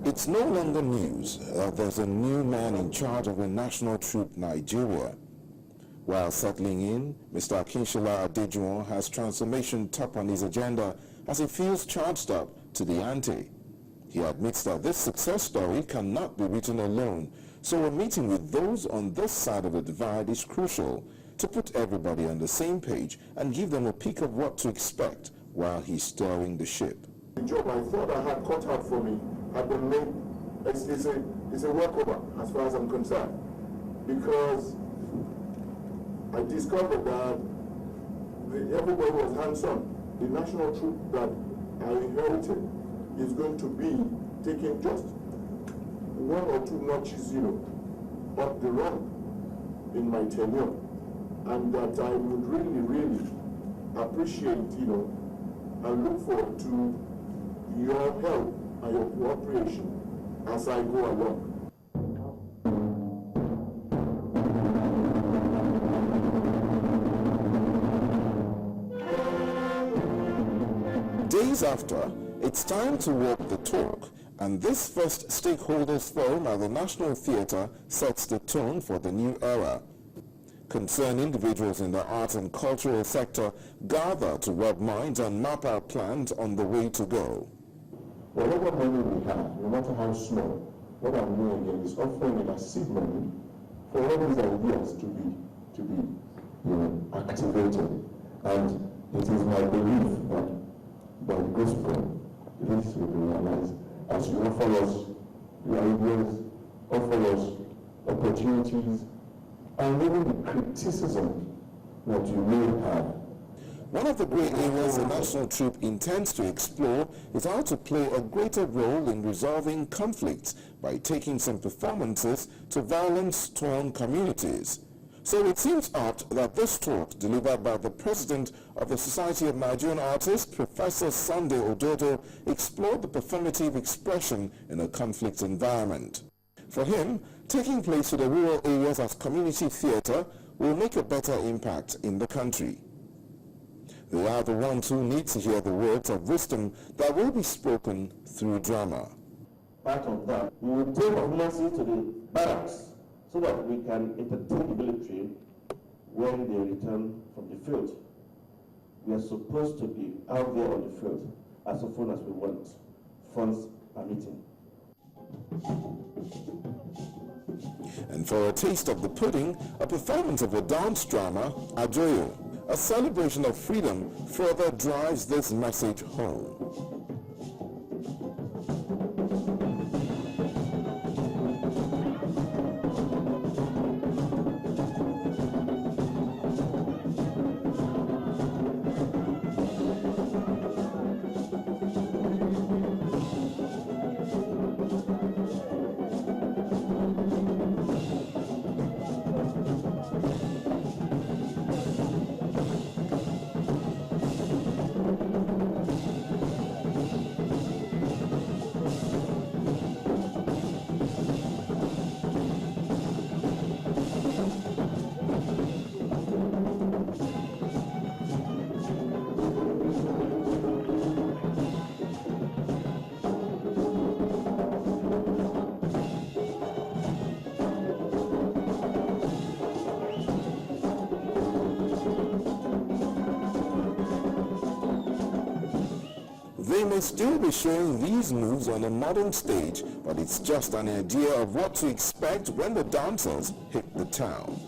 It's no longer news that there's a new man in charge of the national troop Nigeria. While settling in, Mr. Akinshola Adejuwon has transformation top on his agenda as he feels charged up to the ante. He admits that this success story cannot be written alone, so a meeting with those on this side of the divide is crucial to put everybody on the same page and give them a peek of what to expect while he's steering the ship. The job I thought I had cut out for me had been made. It's a walkover as far as I'm concerned, because I discovered that everybody was hands-on. The national troop that I inherited is going to be taking just 1 or 2 notches, up the rank in my tenure, and that I would really, really appreciate, and look forward to your help and your cooperation as I go along. Days after, it's time to walk the talk, and this first stakeholders forum at the National Theatre sets the tone for the new era. Concerned individuals in the arts and cultural sector gather to rub minds and map out plans on the way to go. Whatever money we have, no matter how small, what I'm doing again is offering an seed money for all these ideas to be activated. And it is my belief that by the gospel, this will be realized as you offer us your ideas, offer us opportunities, and even the criticism that you may have. One of the great areas the National Troop intends to explore is how to play a greater role in resolving conflicts by taking some performances to violence-torn communities. So it seems apt that this talk, delivered by the President of the Society of Nigerian Artists, Professor Sunday Ododo, explored the performative expression in a conflict environment. For him, taking place to the rural areas as community theatre will make a better impact in the country. They are the ones who need to hear the words of wisdom that will be spoken through drama. Part of that, we will take performances to the barracks so that we can entertain the military when they return from the field. We are supposed to be out there on the field as often as we want, funds permitting. And for a taste of the pudding, a performance of a dance drama, Ajoyo, a celebration of freedom, further drives this message home. They may still be showing these moves on a modern stage, but it's just an idea of what to expect when the dancers hit the town.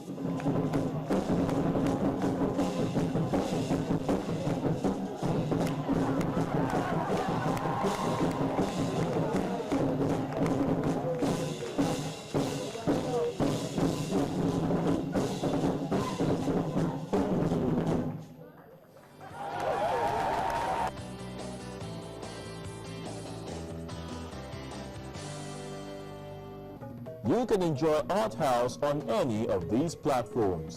You can enjoy Arthouse on any of these platforms.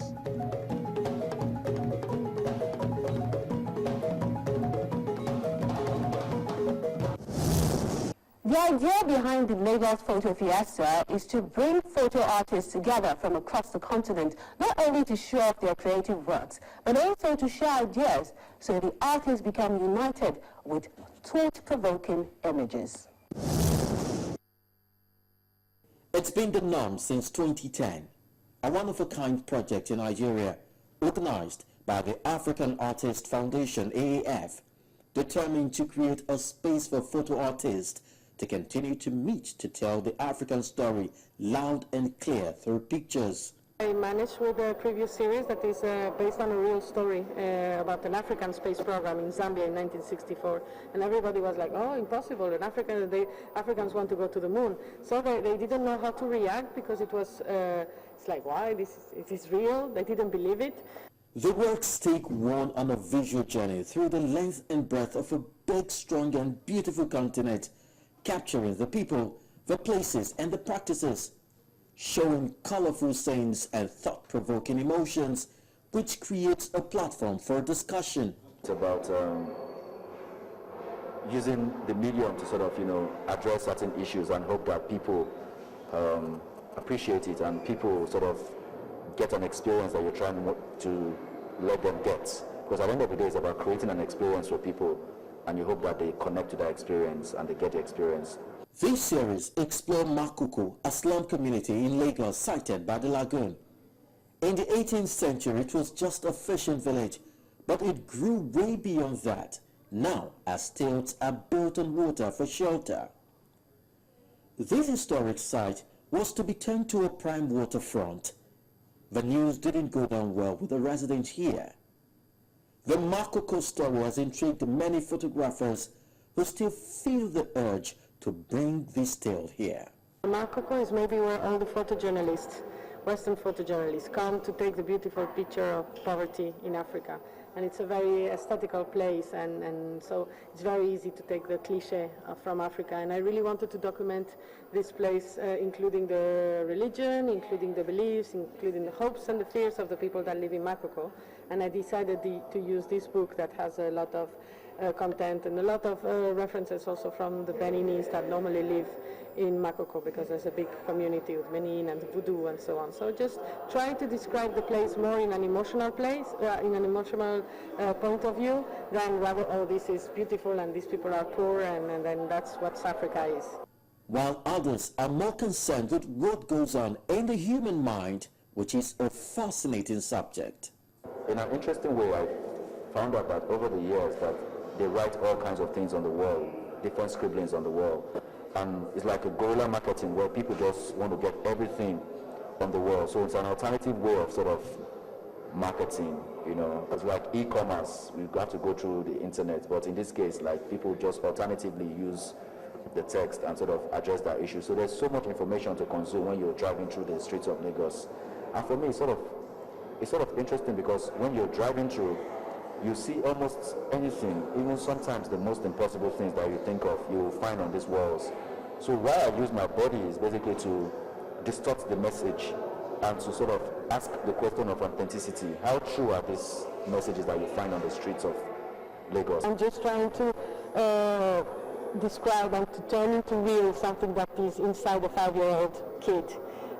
The idea behind the Lagos Photo Fiesta is to bring photo artists together from across the continent, not only to show off their creative works, but also to share ideas so the artists become united with thought-provoking images. It's been the norm since 2010, a one-of-a-kind project in Nigeria, organized by the African Artist Foundation, AAF, determined to create a space for photo artists to continue to meet to tell the African story loud and clear through pictures. I managed with the previous series that is based on a real story about an African space program in Zambia in 1964, and everybody was like, oh, impossible, Africans want to go to the moon. So they didn't know how to react because it was, it's like, why, it is real, they didn't believe it. The works take one on a visual journey through the length and breadth of a big, strong and beautiful continent, capturing the people, the places and the practices, showing colorful scenes and thought-provoking emotions, which creates a platform for discussion. It's about using the medium to sort of, address certain issues and hope that people appreciate it and people sort of get an experience that you're trying to let them get. Because at the end of the day, it's about creating an experience for people, and you hope that they connect to that experience and they get the experience. This series explores Makoko, a slum community in Lagos sited by the lagoon. In the 18th century, it was just a fishing village, but it grew way beyond that, now as stilts are built on water for shelter. This historic site was to be turned to a prime waterfront. The news didn't go down well with the residents here. The Makoko story has intrigued many photographers who still feel the urge to bring this tale here. Makoko is maybe where all the photojournalists, Western photojournalists, come to take the beautiful picture of poverty in Africa. And it's a very aesthetical place, and so it's very easy to take the cliche from Africa. And I really wanted to document this place, including the religion, including the beliefs, including the hopes and the fears of the people that live in Makoko. And I decided to use this book that has a lot of content and a lot of references also from the Beninese that normally live in Makoko, because there's a big community with Benin and Voodoo and so on. So just trying to describe the place more in an emotional place, in an emotional point of view, than rather, oh, this is beautiful and these people are poor and then that's what Africa is. While others are more concerned with what goes on in the human mind, which is a fascinating subject. In an interesting way, I found out that over the years that they write all kinds of things on the wall, different scribblings on the wall. And it's like a guerrilla marketing where people just want to get everything on the wall. So it's an alternative way of sort of marketing, It's like e-commerce. We have to go through the internet. But in this case, like, people just alternatively use the text and sort of address that issue. So there's so much information to consume when you're driving through the streets of Lagos. And for me, it's sort of interesting because when you're driving through, you see almost anything, even sometimes the most impossible things that you think of, you will find on these walls. So why I use my body is basically to distort the message and to sort of ask the question of authenticity. How true are these messages that you find on the streets of Lagos? I'm just trying to describe and to turn into real something that is inside a 5-year-old kid.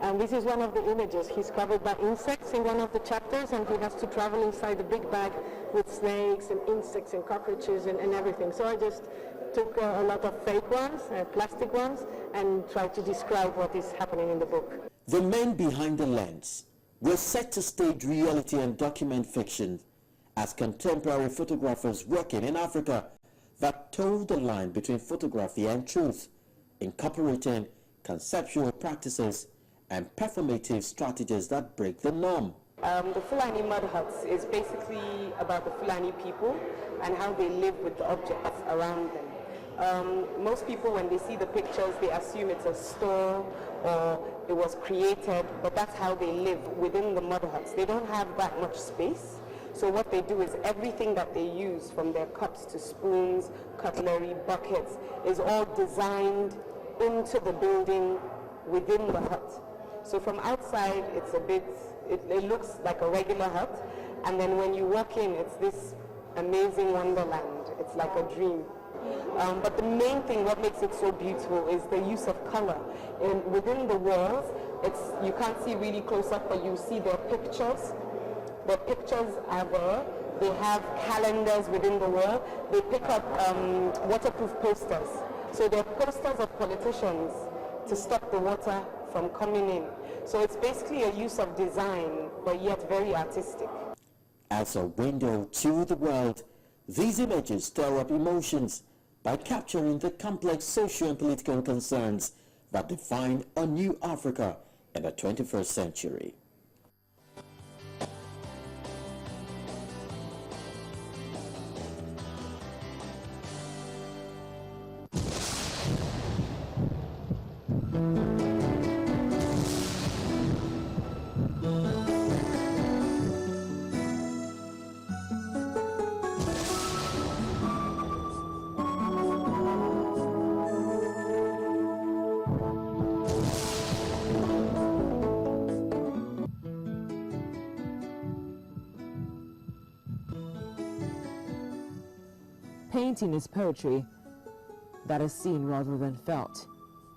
And this is one of the images. He's covered by insects in one of the chapters, and he has to travel inside a big bag with snakes and insects and cockroaches and everything. So I just took a lot of fake ones, plastic ones, and tried to describe what is happening in the book. The men behind the lens were set to stage reality and document fiction as contemporary photographers working in Africa that told the line between photography and truth, incorporating conceptual practices and performative strategies that break the norm. The Fulani mud huts is basically about the Fulani people and how they live with the objects around them. Most people, when they see the pictures, they assume it's a store or it was created, but that's how they live within the mud huts. They don't have that much space. So what they do is everything that they use, from their cups to spoons, cutlery, buckets, is all designed into the building within the hut. So from outside, it's it looks like a regular hut, and then when you walk in, it's this amazing wonderland. It's like a dream. But the main thing, what makes it so beautiful, is the use of color. Within the walls, you can't see really close up, but you see their pictures. The pictures are there. They have calendars within the wall. They pick up waterproof posters. So they're posters of politicians to stop the water from coming in. So it's basically a use of design, but yet very artistic. As a window to the world, these images stir up emotions by capturing the complex social and political concerns that define a new Africa in the 21st century. Painting is poetry that is seen rather than felt,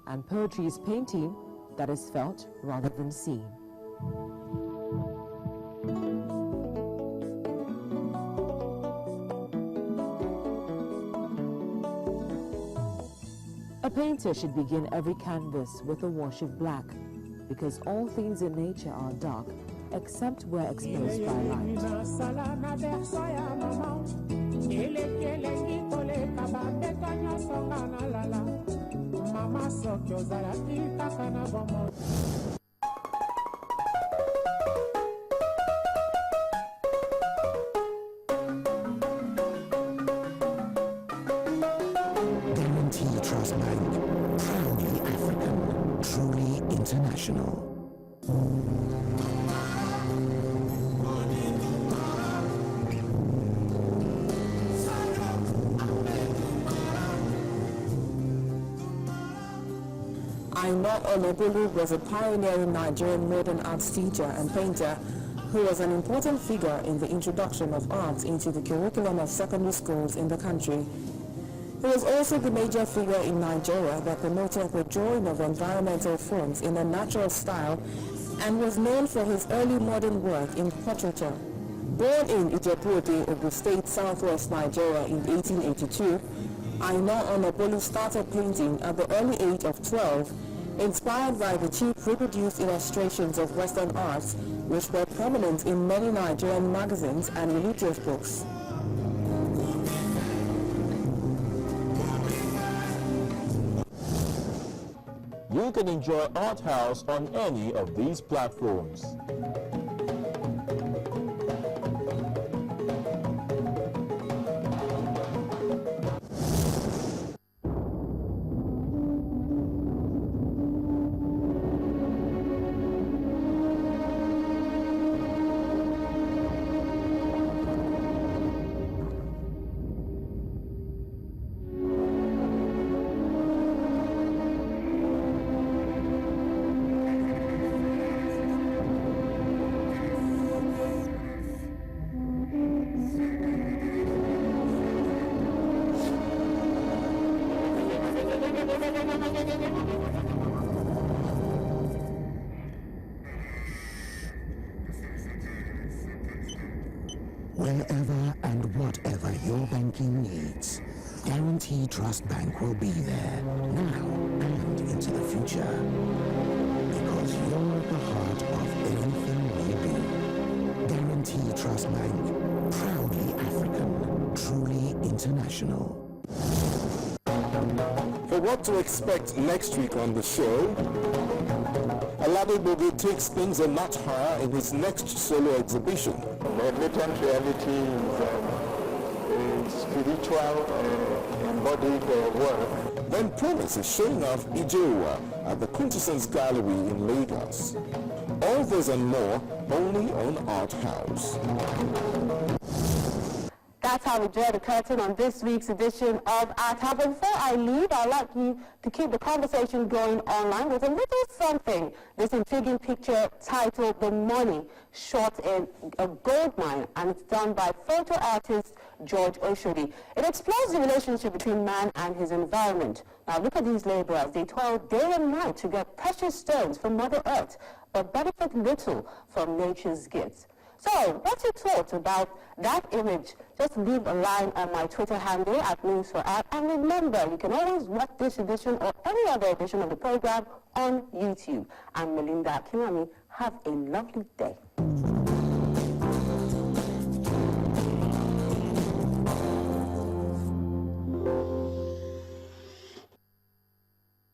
and poetry is painting that is felt rather than seen. A painter should begin every canvas with a wash of black, because all things in nature are dark, except where exposed by light. Guarantee Trust Bank, proudly African, truly international. Aina Olebulu was a pioneering Nigerian modern arts teacher and painter who was an important figure in the introduction of arts into the curriculum of secondary schools in the country. He was also the major figure in Nigeria that promoted the drawing of environmental forms in a natural style and was known for his early modern work in portraiture. Born in Ijebu-Ode, Ogun State, southwest Nigeria in 1882, Aina Olebulu started painting at the early age of 12, inspired by the cheap reproduced illustrations of Western arts, which were prominent in many Nigerian magazines and religious books. You can enjoy Arthouse on any of these platforms. Wherever and whatever your banking needs, Guarantee Trust Bank will be there, now and into the future. Because you're at the heart of everything we do. Guarantee Trust Bank, proudly African, truly international. For what to expect next week on the show, Alade takes things a notch higher in his next solo exhibition. Latent reality is spiritual, embodied work. Then Promise is showing off Ijewa at the Quintessence Gallery in Lagos. All this and more only on Arthouse. That's how we draw the curtain on this week's edition of Arthouse. But before I leave, I'd like you to keep the conversation going online with a little something. This intriguing picture titled The Money, shot in a gold mine, and it's done by photo artist George Oshodi. It explores the relationship between man and his environment. Now look at these laborers. They toil day and night to get precious stones from Mother Earth, but benefit little from nature's gifts. So, what's your thoughts about that image? Just leave a line on my Twitter handle at News4App. And remember, you can always watch this edition or any other edition of the program on YouTube. I'm Melinda Kimani. Have a lovely day.